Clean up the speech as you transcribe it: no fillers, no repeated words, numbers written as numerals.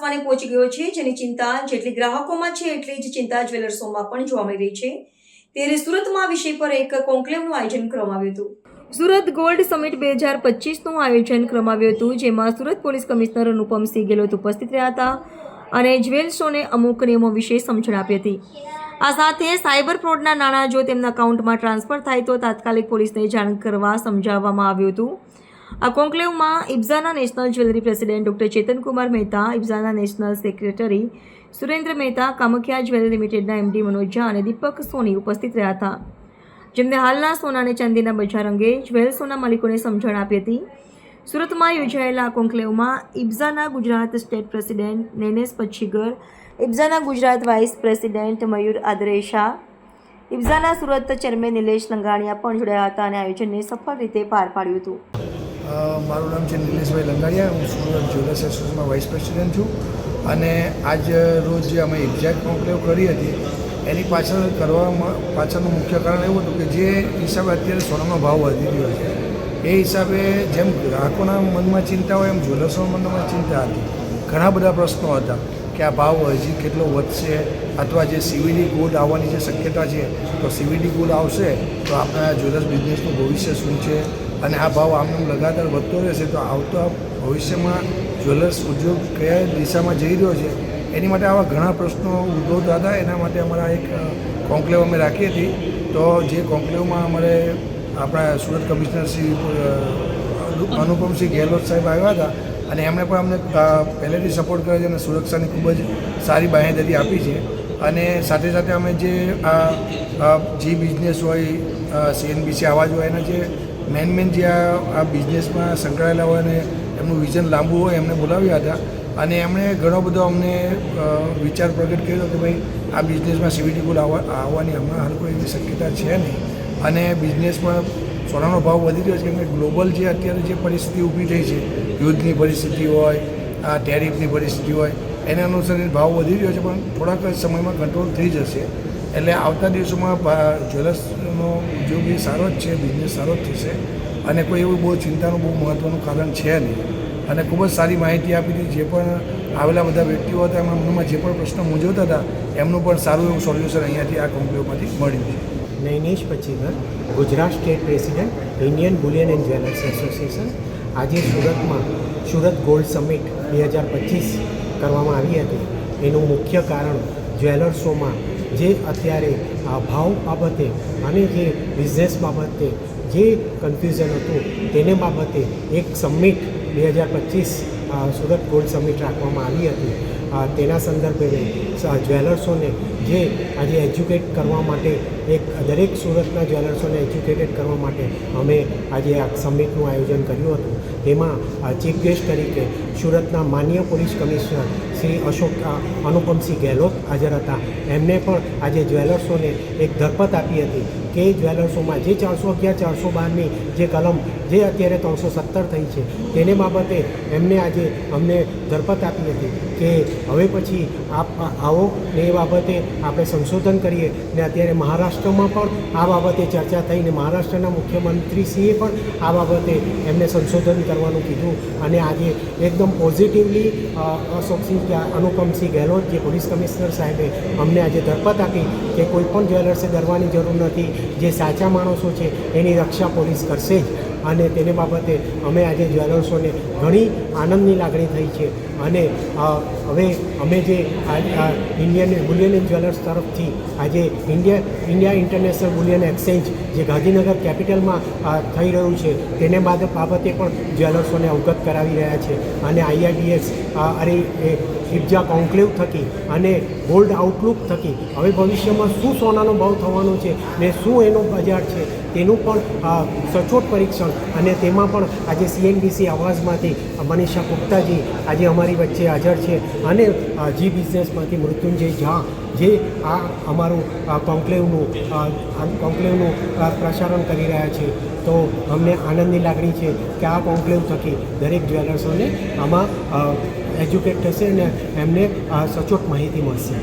આસમાને પહોંચી ગયો છે, જેની ચિંતા જેટલી ગ્રાહકોમાં છે એટલી જ ચિંતા જ્વેલર્સોમાં પણ જોવા મળી રહી છે. ત્યારે સુરતમાં વિષય પર એક કોન્ક્લેવનું આયોજન કરવામાં આવ્યું હતું. સુરત ગોલ્ડ સમિટ 2025નું આયોજન કરવામાં આવ્યું હતું, જેમાં સુરત પોલીસ કમિશનર અનુપમસિંહ ગેહલોત ઉપસ્થિત રહ્યા હતા અને જ્વેલર્સોને અમુક નિયમો વિશે સમજણ આપી હતી. આ સાથે સાયબર ફ્રોડના નાણાં જો તેમના એકાઉન્ટમાં ટ્રાન્સફર થાય તો તાત્કાલિક પોલીસને જાણ કરવા સમજાવવામાં આવ્યું હતું. આ કોન્ક્લેવમાં ઇબ્ઝાના national jewellery president doctor Chetankumar Mehta, ઇબ્ઝાના national secretary Surendra Mehta, Kamakhya jewellery લિમિટેડના એમડી મનોજ ઝા અને દીપક સોની ઉપસ્થિત રહ્યા હતા, જેમને હાલના સોના અને ચાંદીના બજાર અંગે જ્વેલર્સોના માલિકોને સમજણ આપી હતી. સુરતમાં યોજાયેલા કોન્ક્લેવમાં ઇબ્ઝાના ગુજરાત સ્ટેટ પ્રેસિડેન્ટ નેનેશ પચ્છીગર, ઇબ્ઝાના ગુજરાત વાઇસ પ્રેસિડેન્ટ મયુર આદરેશા, ઇબ્ઝાના સુરત ચેરમેન નિલેશ લંગાણીયા પણ જોડાયા હતા અને આયોજનને સફળ રીતે પાર પાડ્યું હતું. મારું નામ છે નિલેશભાઈ લંગાડિયા. હું સુરત જ્વેલર્સ એસોસિએશનમાં વાઇસ પ્રેસિડેન્ટ છું અને આજ રોજ જે અમે એક્ઝેક્ટ કોન્ક્લેવ કરી હતી એની પાછળનું મુખ્ય કારણ એવું હતું કે જે હિસાબે અત્યારે સોનાનો ભાવ વધી રહ્યો છે એ હિસાબે જેમ ગ્રાહકોના મનમાં ચિંતા હોય એમ જ્વેલર્સોના મનમાં ચિંતા હતી. ઘણા બધા પ્રશ્નો હતા કે આ ભાવ હજી કેટલો વધશે, અથવા જે સીવીડી ગોલ્ડ આવવાની જે શક્યતા છે તો સીવીડી ગોલ્ડ આવશે તો આપણા જ્વેલર્સ બિઝનેસનું ભવિષ્ય શું છે, અને આ ભાવ આમ લગાતાર વધતો રહેશે તો આવતા ભવિષ્યમાં જ્વેલર્સ ઉદ્યોગ કયા દિશામાં જઈ રહ્યો છે એની માટે આવા ઘણા પ્રશ્નો ઉદ્ભવતા હતા. એના માટે અમારા એક કોન્ક્લેવ અમે રાખી હતી. તો જે કોન્ક્લેવમાં અમારે આપણા સુરત કમિશનર શ્રી અનુપમસિંહ ગેહલોત સાહેબ આવ્યા હતા અને એમણે પણ અમને પહેલેથી સપોર્ટ કર્યો છે અને સુરક્ષાની ખૂબ જ સારી બાંહેધરી આપી છે. અને સાથે સાથે અમે જે જી બિઝનેસ હોય, સીએનબીસી આવાજ હોય, એના જે મેન જે આ બિઝનેસમાં સંકળાયેલા હોય અને એમનું વિઝન લાંબુ હોય એમને બોલાવ્યા હતા અને એમણે ઘણો બધો અમને વિચાર પ્રગટ કર્યો કે ભાઈ આ બિઝનેસમાં સીવીડી ગોલ્ડ આવવાની હમણાં હાલ કોઈ એવી શક્યતા છે નહીં અને બિઝનેસમાં સોનાનો ભાવ વધી રહ્યો છે કેમ કે ગ્લોબલ જે અત્યારે જે પરિસ્થિતિ ઊભી થઈ છે, યુદ્ધની પરિસ્થિતિ હોય, આ ટેરિફની પરિસ્થિતિ હોય, એને અનુસર ભાવ વધી રહ્યો છે પણ થોડાક જ સમયમાં કંટ્રોલ થઈ જશે. એટલે આવતા દિવસોમાં જ્વેલર્સનો ઉદ્યોગ એ સારો જ છે, બિઝનેસ સારો જ થશે અને કોઈ એવું બહુ ચિંતાનું બહુ મહત્ત્વનું કારણ છે નહીં. અને ખૂબ જ સારી માહિતી આપી હતી. જે પણ આવેલા બધા વ્યક્તિઓ હતા એમના મનમાં જે પણ પ્રશ્નો મૂંઝવતા હતા એમનું પણ સારું એવું સોલ્યુશન અહીંયાથી આ કોન્ક્લેવમાંથી મળ્યું છે. Nainesh Pachhigar, Gujarat state president, Indian bullion and jewellers association. આજે સુરતમાં સુરત ગોલ્ડ સમિટ 2025 કરવામાં આવી હતી. એનું મુખ્ય કારણ જ્વેલર્સોમાં જે અત્યારે ભાવ બાબતે અને જે બિઝનેસ બાબતે જે કન્ફ્યુઝન હતું તેને બાબતે એક સમિટ 2025 સુરત ગોલ્ડ સમિટ રાખવામાં આવી હતી. તેના સંદર્ભે જ્વેલર્સોને જે આજે એજ્યુકેટ કરવા માટે દરેક સુરતના જ્વેલર્સોને એજ્યુકેટેડ કરવા માટે અમે આજે આ સમિટનું આયોજન કર્યું હતું. તેમાં ચીફ ગેસ્ટ તરીકે સુરતના માનનીય પોલીસ કમિશનર શ્રી અનુપમસિંહ ગેહલોત હાજર હતા. એમને પણ આજે જ્વેલર્સોને એક ધરપત આપી હતી કે જ્વેલર્સોમાં જે 411, 412ની જે કલમ જે અત્યારે 317 થઈ છે તેને બાબતે એમને આજે અમને ધરપત આપી હતી કે હવે પછી આપ આવો ને એ બાબતે આપણે સંશોધન કરીએ. ને અત્યારે મહારાષ્ટ્રમાં પણ આ બાબતે ચર્ચા થઈને મહારાષ્ટ્રના મુખ્યમંત્રીશ્રીએ પણ આ બાબતે એમને સંશોધન કરવાનું કીધું અને આજે એકદમ પોઝિટિવલી અનુપમસિંહ ગેહલોત જે પોલીસ કમિશનર સાહેબે અમને આજે ધરપત આપી કે કોઈ પણ જ્વેલર્સે ડરવાની જરૂર નથી. જે સાચા માણસો છે એની રક્ષા પોલીસ કરશે જ. અને તેને બાબતે અમે આજે જ્વેલર્સોને ઘણી આનંદની લાગણી થઈ છે અને હવે અમે જે ઇન્ડિયન બુલિયન એન્ડ જ્વેલર્સ તરફથી આજે ઇન્ડિયા ઇન્ટરનેશનલ બુલિયન એક્સચેન્જ જે ગાંધીનગર કેપિટલમાં થઈ રહ્યું છે તેને બાબતે પણ જ્વેલર્સોને અવગત કરાવી રહ્યા છે અને IRDS ઇબ્ઝા કોન્ક્લેવ થકી અને ગોલ્ડ આઉટલુક થકી હવે ભવિષ્યમાં શું સોનાનો ભાવ થવાનો છે ને શું એનો બજાર છે તેનું પણ સચોટ પરીક્ષણ અને તેમાં પણ આજે CNBC આવાઝમાંથી મનીષા ગુપ્તાજી આજે અમારી વચ્ચે હાજર છે અને જી બિઝનેસમાંથી મૃત્યુંજય ઝા જે આ અમારું કોન્ક્લેવનું પ્રસારણ કરી રહ્યા છે. તો અમને આનંદની લાગણી છે કે આ કોન્ક્લેવ થકી દરેક જ્વેલર્સોને આમાં એજ્યુકેટ થશે અને એમને સચોટ માહિતી મળશે.